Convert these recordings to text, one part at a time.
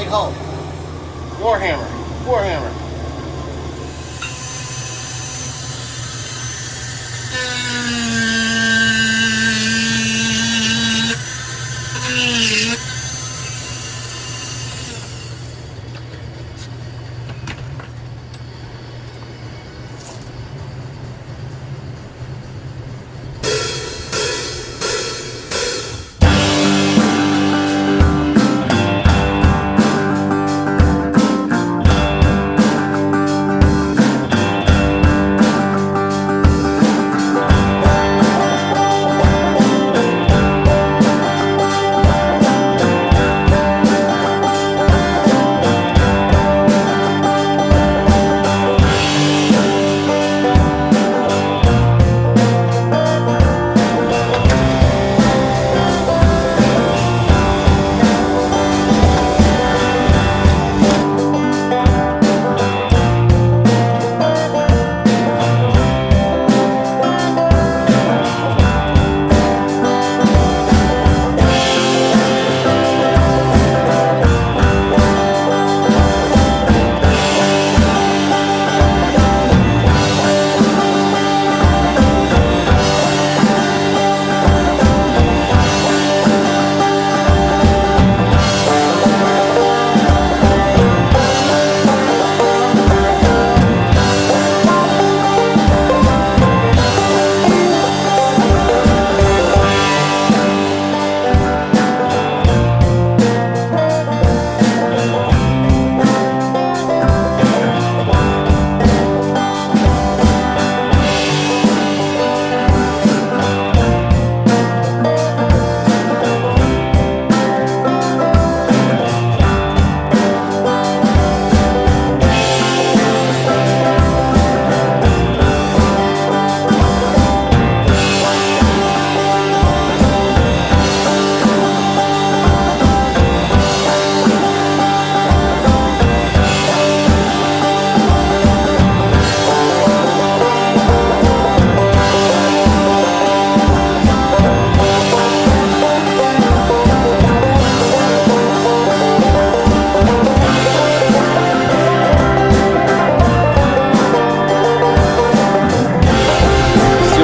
hull. War hammer. War hammer.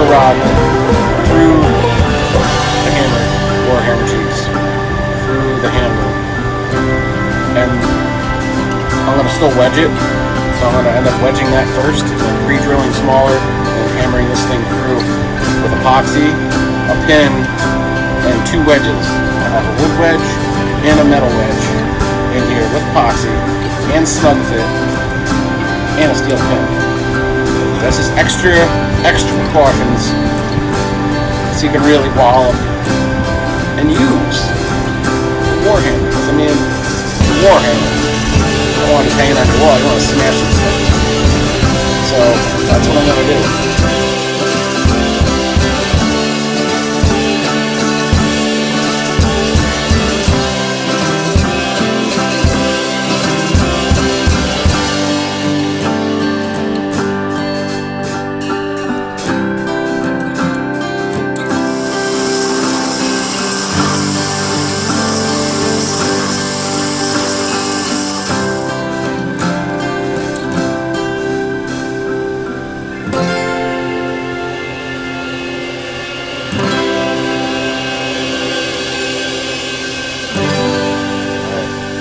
Rod through the hammer, war hammer cheeks, through the hammer, and I'm going to still wedge it, so I'm going to end up wedging that first, re-drilling smaller, and hammering this thing through with epoxy, a pin, and two wedges. I have a wood wedge and a metal wedge in here with epoxy, and snug fit, and a steel pin. That's just extra precautions so you can really wallop and use the war hammer. Because I mean, the war hammer, you don't want it hanging on your wall, you want to smash it. So that's what I'm going to do.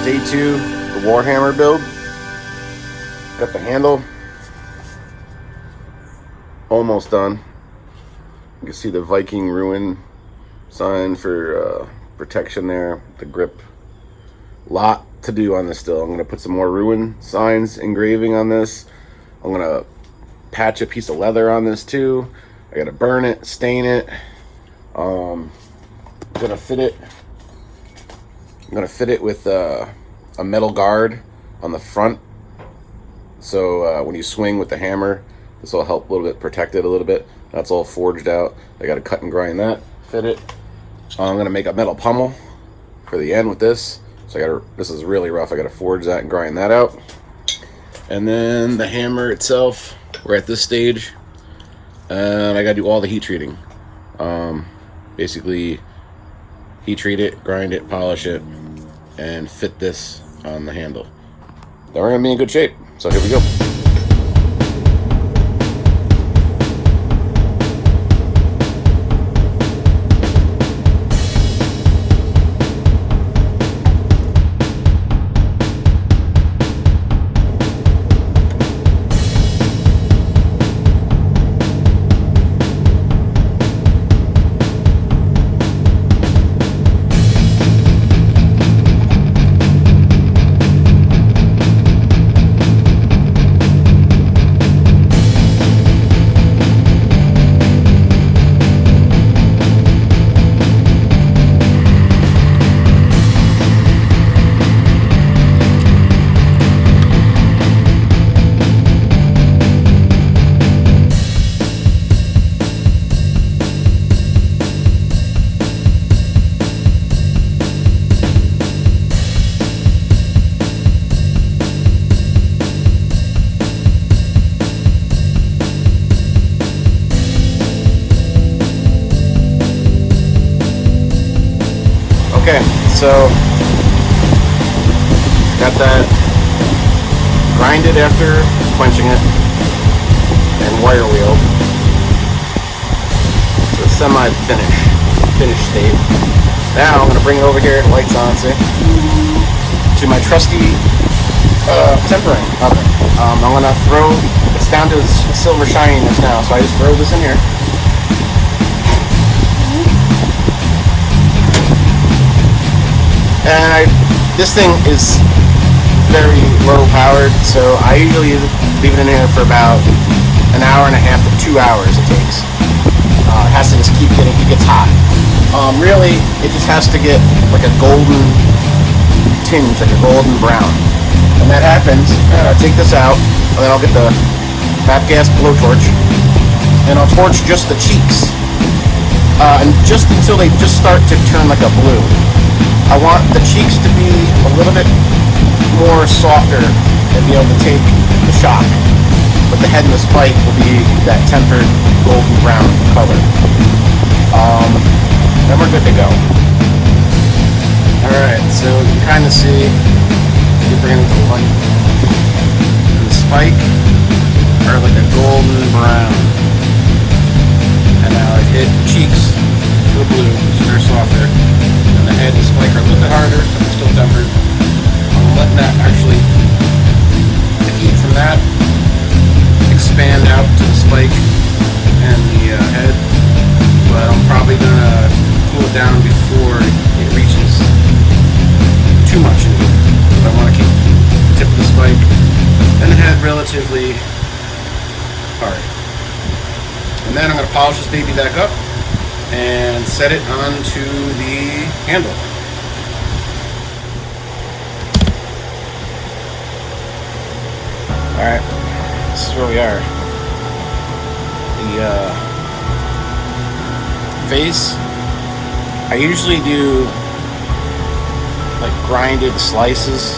Day 2, the war hammer build. Got the handle almost done. You can see the Viking ruin sign for protection there. The grip. Lot to do on this still. I'm going to put some more ruin signs engraving on this. I'm going to patch a piece of leather on this too. I got to burn it, stain it. I'm going to fit it. I'm going to fit it with a metal guard on the front. So when you swing with the hammer, this will help a little bit protect it a little bit. That's all forged out. I got to cut and grind that, fit it. I'm going to make a metal pommel for the end with this. So this is really rough. I got to forge that and grind that out. And then the hammer itself, we're at this stage. And I got to do all the heat treating. Basically, heat treat it, grind it, polish it, and fit this on the handle. Then we're going to be in good shape. So here we go. Okay, so got that grinded after quenching it and wire wheeled. So it's finished state. Now I'm gonna bring it over here, lights on, see, to my trusty tempering oven. I'm gonna throw, it's down to silver shininess now, so I just throw this in here. And this thing is very low powered, so I usually leave it in here for about an hour and a half to 2 hours it takes. It has to just keep getting, it gets hot. Really, it just has to get like a golden tinge, like a golden brown. When that happens, I'll take this out, and then I'll get the fat gas blowtorch, and I'll torch just the cheeks. And just until they just start to turn like a blue. I want the cheeks to be a little bit more softer and be able to take the shock, but the head and the spike will be that tempered golden brown color. Then we're good to go. Alright, so you can kind of see, you bring it to the light, and the spike are like a golden brown. And now I've hit cheeks to a blue, so they're softer. And the head and spike are a little bit harder, but they're still tempered. I'm letting that actually, the heat from that expand out to the spike and the head. But I'm probably gonna cool it down before it reaches too much in here, because I want to keep the tip of the spike and the head relatively hard. And then I'm going to polish this baby back up and set it onto the handle. Alright, this is where we are. The face, I usually do like grinded slices,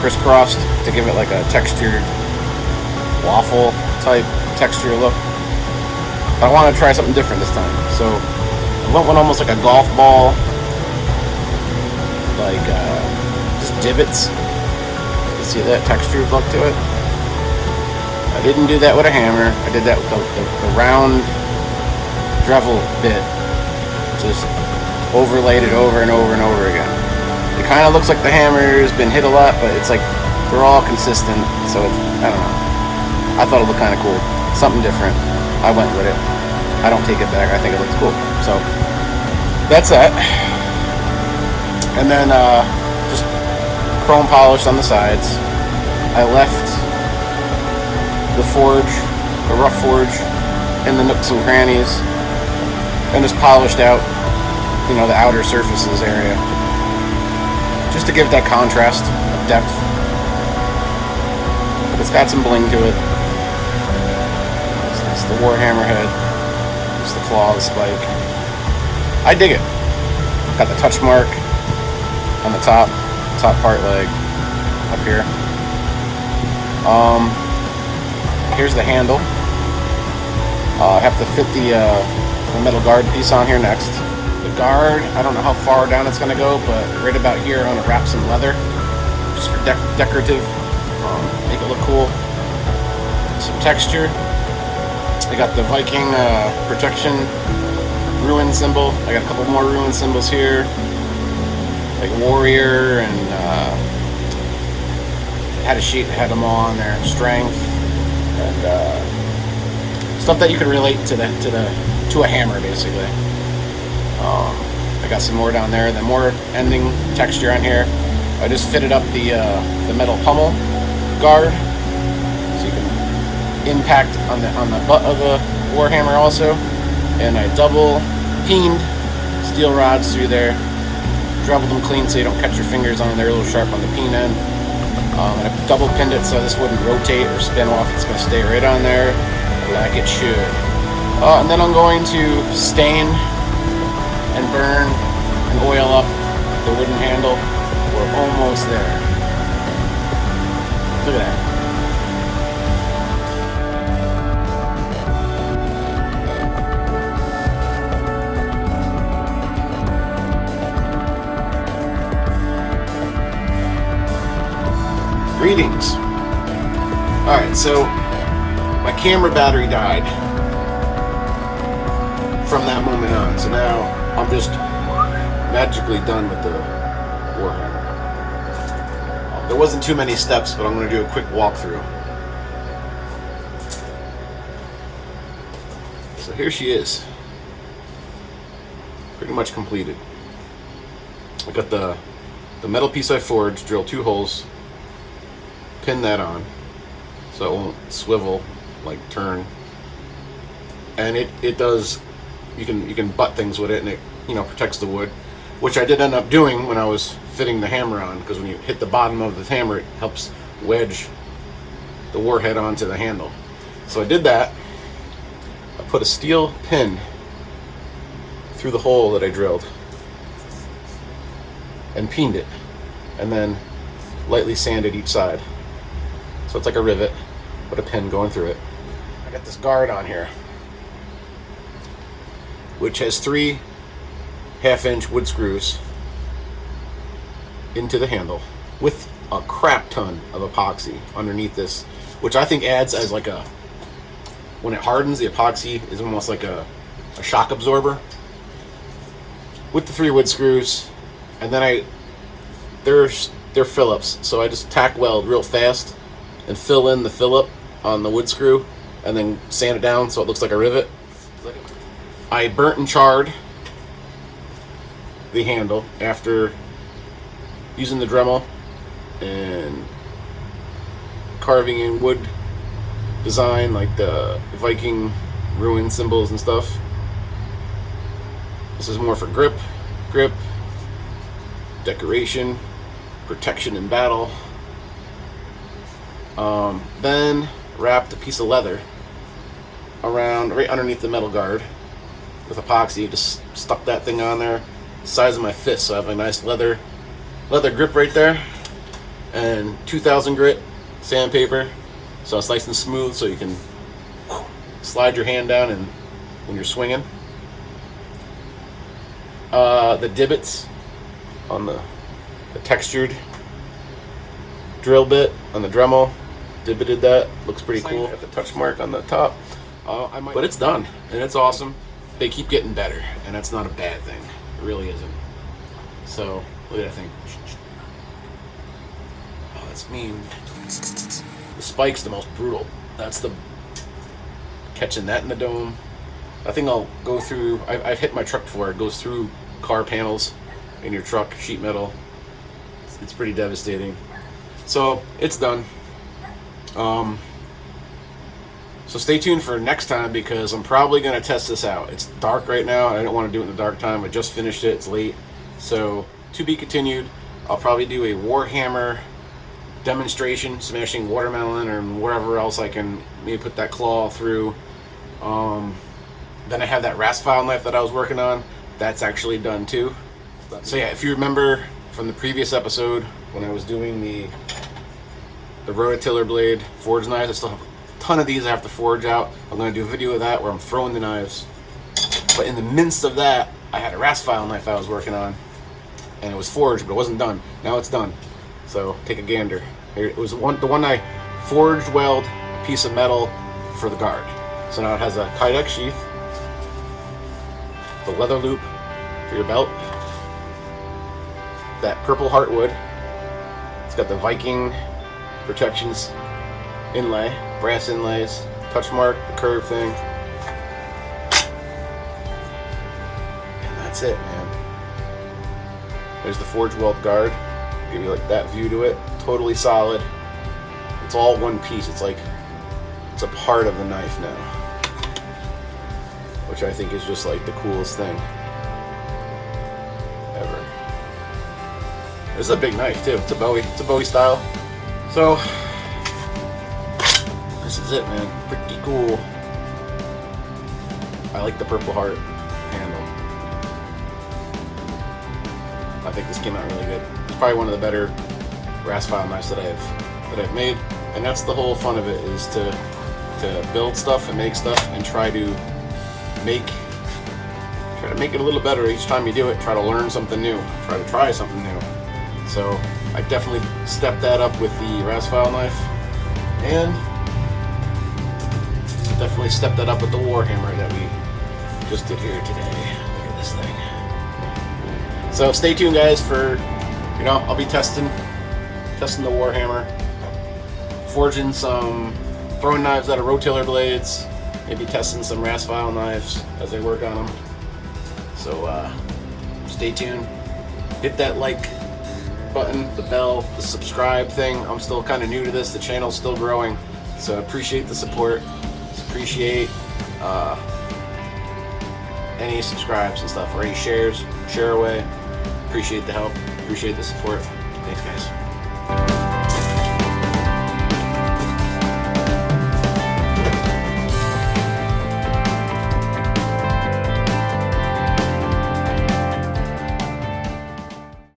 crisscrossed, to give it like a textured waffle type texture look. I want to try something different this time, so I went one almost like a golf ball, like just divots. You see that textured look to it? I didn't do that with a hammer. I did that with the round Dremel bit. Just overlaid it over and over and over again. It kind of looks like the hammer's been hit a lot, but it's like they're all consistent, so it's, I don't know. I thought it looked kind of cool. Something different. I went with it. I don't take it back. I think it looks cool. So that's that. And then just chrome polish on the sides. I left the forge, the rough forge, in the nooks and crannies, and just polished out, you know, the outer surfaces area, just to give it that contrast of depth. But it's got some bling to it. It's the WAR HAMMER head. It's the claw, the spike. I dig it. Got the touch mark on the top part leg up here. Here's the handle. I have to fit the metal guard piece on here next. The guard, I don't know how far down it's going to go, but right about here I'm going to wrap some leather, just for decorative, make it look cool. Some texture. I got the Viking protection ruin symbol. I got a couple more ruin symbols here, like warrior, and had a sheet that had them all on there. Strength and stuff that you can relate to a hammer, basically. I got some more down there. Then more ending texture on here. I just fitted up the metal pommel guard, so you can impact on the butt of the Warhammer also. And I double peened steel rods through there, drilled them clean so you don't cut your fingers on them. They're a little sharp on the peen end. And I double pinned it so this wouldn't rotate or spin off. It's going to stay right on there like it should. And then I'm going to stain and burn and oil up the wooden handle. We're almost there. Look at that. Greetings. Alright, so my camera battery died from that moment on, so now I'm just magically done with the Warhammer. There wasn't too many steps, but I'm going to do a quick walkthrough. So here she is. Pretty much completed. I got the metal piece I forged, drilled 2 holes, pin that on so it won't swivel, like turn, and it does, you can butt things with it, and it, you know, protects the wood, which I did end up doing when I was fitting the hammer on, because when you hit the bottom of the hammer it helps wedge the warhead onto the handle. So I did that. I put a steel pin through the hole that I drilled and peened it, and then lightly sanded each side. So it's like a rivet, but a pin going through it. I got this guard on here, which has 3 half-inch wood screws into the handle with a crap ton of epoxy underneath this, which I think adds as like a, when it hardens, the epoxy is almost like a shock absorber with the 3 wood screws. And then they're Phillips, so I just tack weld real fast and fill in the Phillip on the wood screw and then sand it down so it looks like a rivet. I burnt and charred the handle after using the Dremel and carving in wood design like the Viking ruin symbols and stuff. This is more for grip, decoration, protection in battle. Then wrapped a piece of leather around right underneath the metal guard with epoxy. Just stuck that thing on there, the size of my fist, so I have a nice leather grip right there, and 2000 grit sandpaper, so it's nice and smooth, so you can slide your hand down and when you're swinging. The divots on the textured drill bit on the Dremel, divoted that, looks pretty cool. Got the touch mark on the top, but it's done and it's awesome. They keep getting better, and that's not a bad thing. It really isn't. So look at that thing. Oh, that's mean. The spike's the most brutal. That's the catching that in the dome. I think I'll go through. I've hit my truck before. It goes through car panels in your truck, sheet metal. It's pretty devastating. So it's done. So stay tuned for next time, because I'm probably going to test this out. It's dark right now. I don't want to do it in the dark time. I just finished it. It's late. So to be continued. I'll probably do a Warhammer demonstration, smashing watermelon or wherever else I can maybe put that claw through. Then I have that rasp file knife that I was working on. That's actually done too. So yeah, if you remember from the previous episode when I was doing the rototiller blade forge knives, I still have a ton of these I have to forge out. I'm going to do a video of that where I'm throwing the knives. But in the midst of that, I had a rasp file knife I was working on, and it was forged, but it wasn't done. Now it's done. So take a gander. Here, it was the one I forged weld a piece of metal for the guard. So now it has a Kydex sheath, the leather loop for your belt, that purple heartwood. It's got the Viking protections inlay, brass inlays, touch mark, the curve thing. And that's it, man. There's the forge weld guard. Give you like that view to it. Totally solid. It's all one piece. It's like it's a part of the knife now, which I think is just like the coolest thing ever. This is a big knife too. It's a Bowie. It's a Bowie style. So this is it, man. Pretty cool. I like the Purple Heart handle. I think this came out really good. It's probably one of the better brass file knives that I've made, and that's the whole fun of it, is to build stuff and make stuff and try to make it a little better each time you do it. Try to learn something new. Try something new. So I definitely stepped that up with the brass file knife, and definitely stepped that up with the war hammer that we just did here today. Look at this thing. So stay tuned, guys, for, you know, I'll be testing the war hammer, forging some throwing knives out of rotiller blades, maybe testing some brass file knives as I work on them. So stay tuned. Hit that like button, the bell, the subscribe thing. I'm still kind of new to this. The channel's still growing, so I appreciate the support. Appreciate any subscribes and stuff, or any shares. Share away. Appreciate the help. Appreciate the support. Thanks, guys.